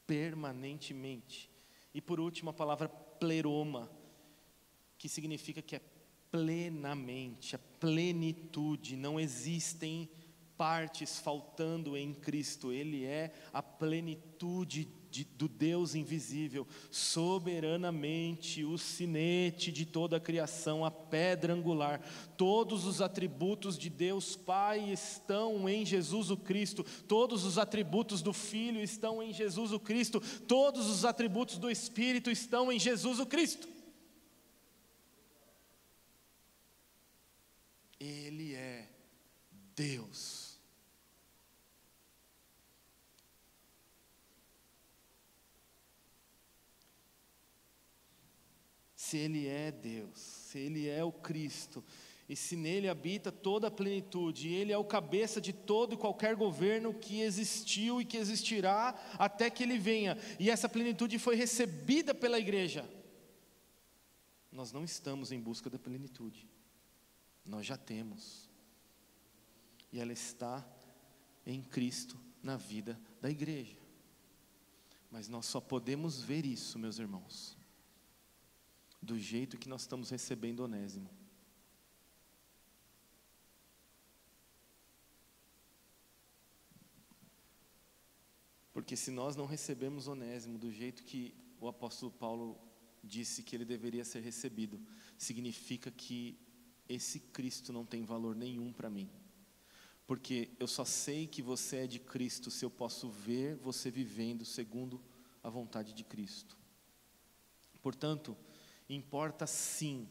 permanentemente. E por último a palavra pleroma, que significa que é plenamente, a plenitude. Não existem partes faltando em Cristo. Ele é a plenitude do Deus invisível, soberanamente o sinete de toda a criação, a pedra angular. Todos os atributos de Deus Pai estão em Jesus o Cristo, todos os atributos do Filho estão em Jesus o Cristo, todos os atributos do Espírito estão em Jesus o Cristo. Ele é Deus. Se Ele é Deus, se Ele é o Cristo, e se nele habita toda a plenitude, e Ele é o cabeça de todo e qualquer governo que existiu e que existirá até que Ele venha, e essa plenitude foi recebida pela igreja, nós não estamos em busca da plenitude, nós já temos, e ela está em Cristo na vida da igreja, mas nós só podemos ver isso, meus irmãos, do jeito que nós estamos recebendo Onésimo. Porque se nós não recebemos Onésimo do jeito que o apóstolo Paulo disse que ele deveria ser recebido, significa que esse Cristo não tem valor nenhum para mim. Porque eu só sei que você é de Cristo se eu posso ver você vivendo segundo a vontade de Cristo. Portanto, importa sim,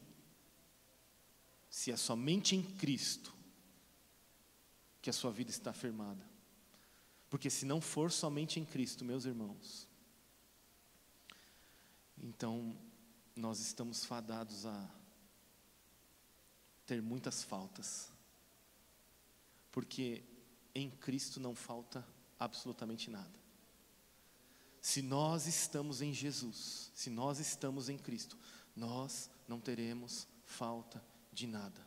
se é somente em Cristo que a sua vida está firmada. Porque se não for somente em Cristo, meus irmãos, então nós estamos fadados a ter muitas faltas. Porque em Cristo não falta absolutamente nada. Se nós estamos em Jesus, se nós estamos em Cristo, nós não teremos falta de nada.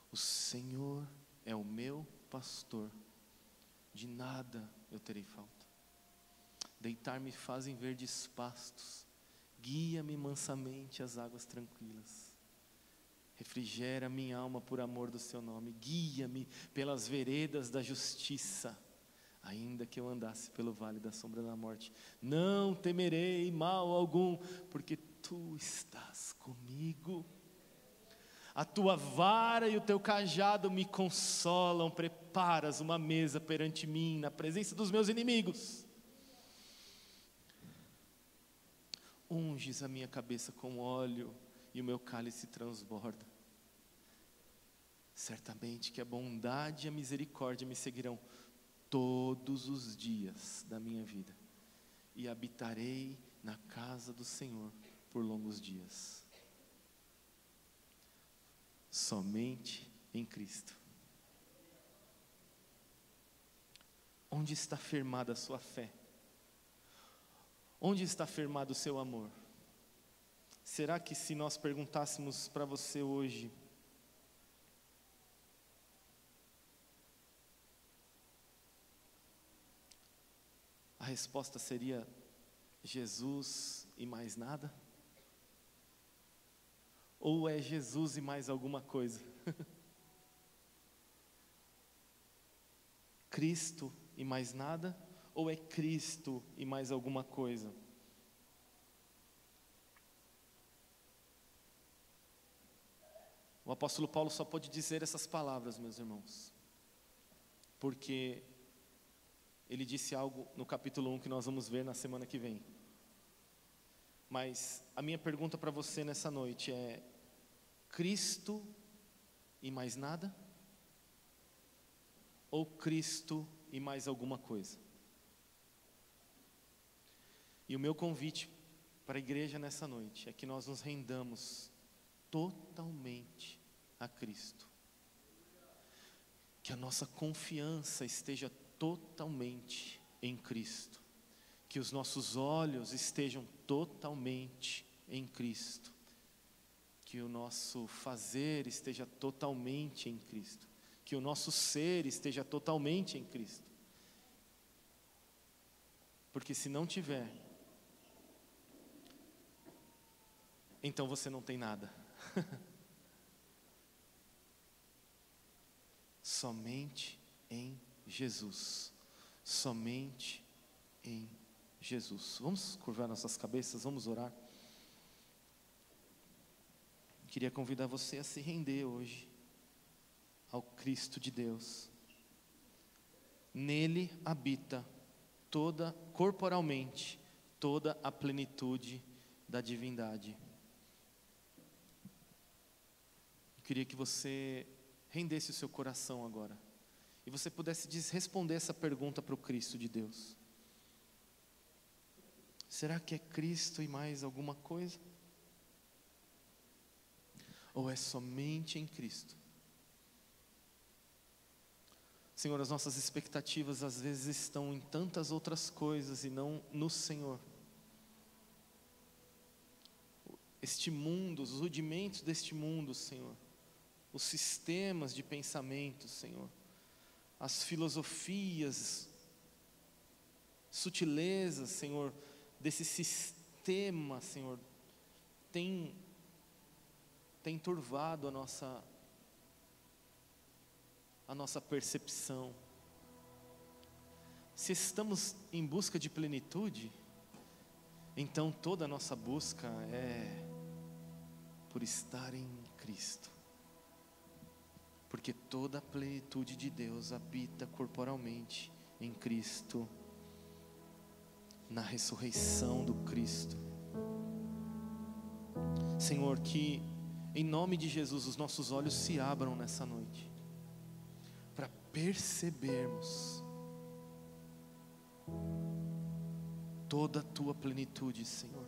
O Senhor é o meu pastor, de nada eu terei falta. Deitar-me faz em verdes pastos, guia-me mansamente às águas tranquilas. Refrigera minha alma por amor do seu nome, guia-me pelas veredas da justiça. Ainda que eu andasse pelo vale da sombra da morte, não temerei mal algum, porque tu estás comigo. A tua vara e o teu cajado me consolam. Preparas uma mesa perante mim, na presença dos meus inimigos. Unges a minha cabeça com óleo e o meu cálice transborda. Certamente que a bondade e a misericórdia me seguirão todos os dias da minha vida, e habitarei na casa do Senhor por longos dias. Somente em Cristo. Onde está firmada a sua fé? Onde está firmado o seu amor? Será que se nós perguntássemos para você hoje, a resposta seria Jesus e mais nada? Ou é Jesus e mais alguma coisa? Cristo e mais nada? Ou é Cristo e mais alguma coisa? O apóstolo Paulo só pode dizer essas palavras, meus irmãos, porque ele disse algo no capítulo 1 que nós vamos ver na semana que vem. Mas a minha pergunta para você nessa noite é: Cristo e mais nada? Ou Cristo e mais alguma coisa? E o meu convite para a igreja nessa noite é que nós nos rendamos totalmente a Cristo. Que a nossa confiança esteja totalmente em Cristo. Que os nossos olhos estejam totalmente em Cristo. Que o nosso fazer esteja totalmente em Cristo. Que o nosso ser esteja totalmente em Cristo. Porque se não tiver, então você não tem nada. Somente em Jesus. Somente em Jesus. Vamos curvar nossas cabeças, vamos orar. Queria convidar você a se render hoje ao Cristo de Deus. Nele habita corporalmente toda a plenitude da divindade. Eu queria que você rendesse o seu coração agora e você pudesse responder essa pergunta para o Cristo de Deus. Será que é Cristo e mais alguma coisa? Ou é somente em Cristo? Senhor, as nossas expectativas às vezes estão em tantas outras coisas e não no Senhor. Este mundo, os rudimentos deste mundo, Senhor, os sistemas de pensamento, Senhor, as filosofias, sutilezas, Senhor, desse sistema, Senhor, tem turvado a nossa percepção. Se estamos em busca de plenitude, então toda a nossa busca é por estar em Cristo. Porque toda a plenitude de Deus habita corporalmente em Cristo, na ressurreição do Cristo. Senhor, que em nome de Jesus os nossos olhos se abram nessa noite, para percebermos toda a Tua plenitude, Senhor.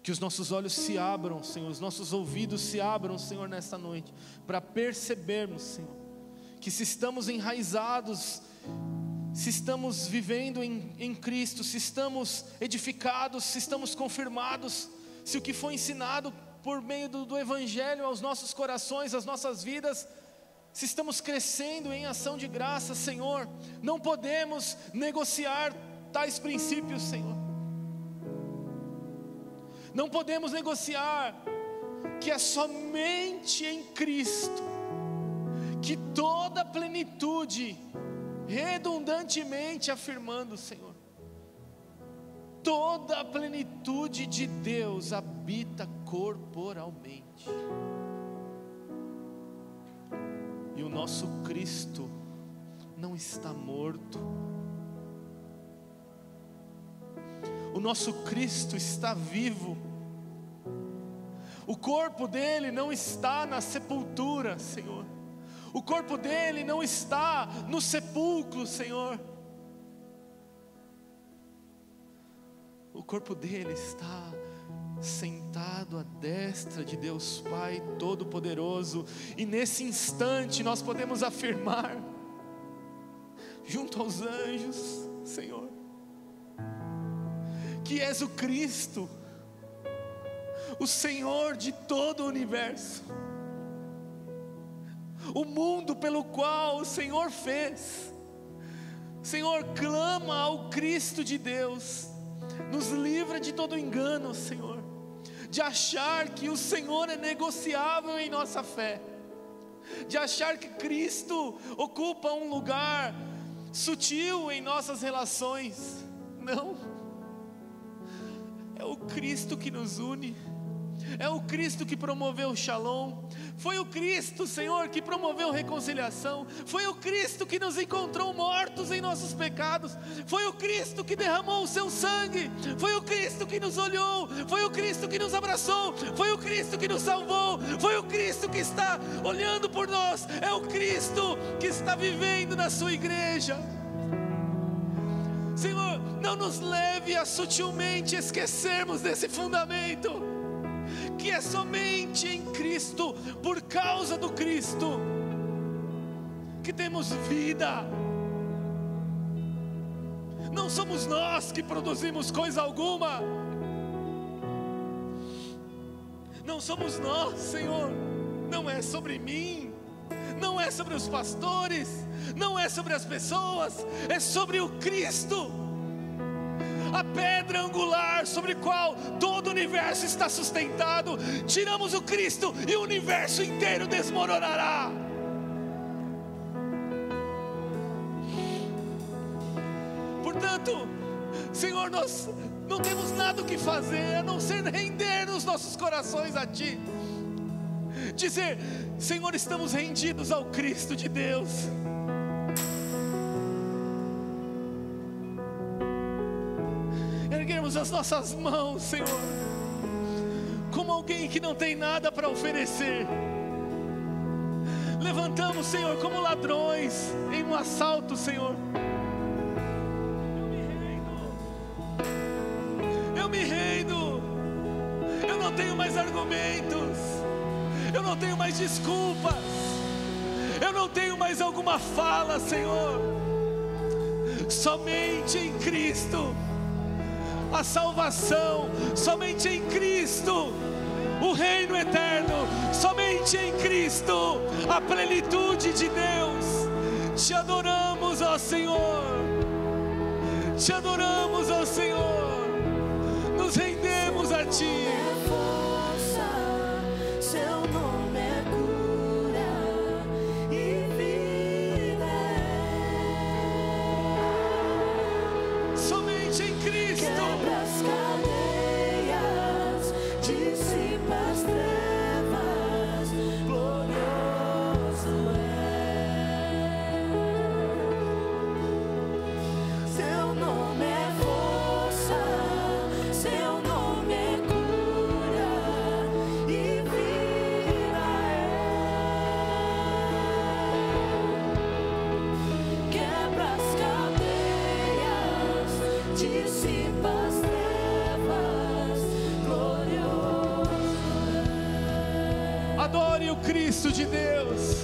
Que os nossos olhos se abram, Senhor, os nossos ouvidos se abram, Senhor, nesta noite, para percebermos, Senhor, que se estamos enraizados, se estamos vivendo em Cristo, se estamos edificados, se estamos confirmados, se o que foi ensinado por meio do Evangelho aos nossos corações, às nossas vidas, se estamos crescendo em ação de graça, Senhor, não podemos negociar tais princípios, Senhor. Não podemos negociar que é somente em Cristo que toda a plenitude, redundantemente afirmando, Senhor, toda a plenitude de Deus habita corporalmente. E o nosso Cristo não está morto. O nosso Cristo está vivo. O corpo dele não está na sepultura, Senhor. O corpo dele não está no sepulcro, Senhor. O corpo dele está sentado à destra de Deus Pai Todo-Poderoso. E nesse instante nós podemos afirmar, junto aos anjos, Senhor, que és o Cristo, o Senhor de todo o universo, o mundo pelo qual o Senhor fez. Senhor, clama ao Cristo de Deus, nos livra de todo engano, Senhor, de achar que o Senhor é negociável em nossa fé, de achar que Cristo ocupa um lugar sutil em nossas relações. Não, é o Cristo que nos une, é o Cristo que promoveu o Shalom, foi o Cristo, Senhor, que promoveu reconciliação, foi o Cristo que nos encontrou mortos em nossos pecados, foi o Cristo que derramou o seu sangue, foi o Cristo que nos olhou, foi o Cristo que nos abraçou, foi o Cristo que nos salvou, foi o Cristo que está olhando por nós, é o Cristo que está vivendo na sua igreja. Senhor, não nos leve a sutilmente esquecermos desse fundamento, que é somente em Cristo, por causa do Cristo, que temos vida. Não somos nós que produzimos coisa alguma, não somos nós, Senhor, não é sobre mim, não é sobre os pastores, não é sobre as pessoas, é sobre o Cristo, a pedra angular sobre a qual todo o universo está sustentado. Tiramos o Cristo e o universo inteiro desmoronará. Portanto, Senhor, nós não temos nada o que fazer a não ser render os nossos corações a Ti, dizer: Senhor, estamos rendidos ao Cristo de Deus. Erguemos as nossas mãos, Senhor, como alguém que não tem nada para oferecer. Levantamos, Senhor, como ladrões em um assalto, Senhor. Eu me rendo. Eu não tenho mais argumentos, eu não tenho mais desculpas, eu não tenho mais alguma fala, Senhor. Somente em Cristo a salvação, somente em Cristo o reino eterno, somente em Cristo a plenitude de Deus. Te adoramos, ó Senhor, te adoramos, ó Senhor, nos rendemos a Ti. Adore o Cristo de Deus.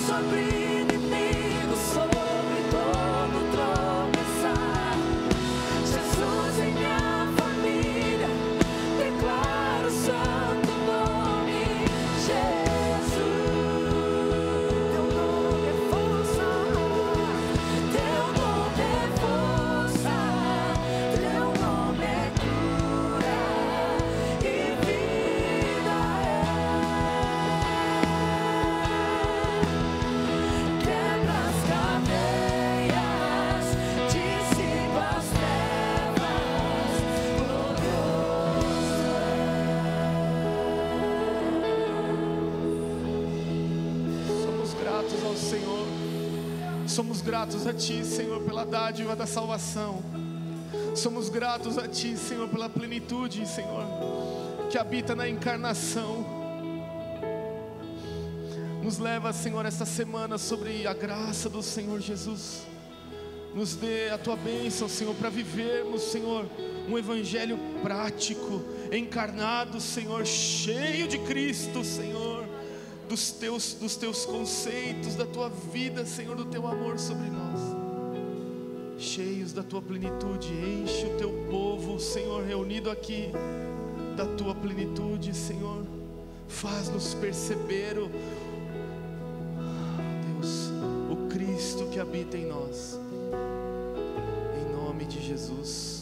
Sobre inimigo, sobre Deus, Senhor. Somos gratos a Ti, Senhor, pela dádiva da salvação. Somos gratos a Ti, Senhor, pela plenitude, Senhor, que habita na encarnação. Nos leva, Senhor, esta semana sobre a graça do Senhor Jesus. Nos dê a Tua bênção, Senhor, para vivermos, Senhor, um evangelho prático, encarnado, Senhor, cheio de Cristo, Senhor, dos teus conceitos, da Tua vida, Senhor, do Teu amor sobre nós. Cheios da Tua plenitude, enche o Teu povo, Senhor, reunido aqui, da Tua plenitude, Senhor. Faz-nos perceber Deus, o Cristo que habita em nós. Em nome de Jesus.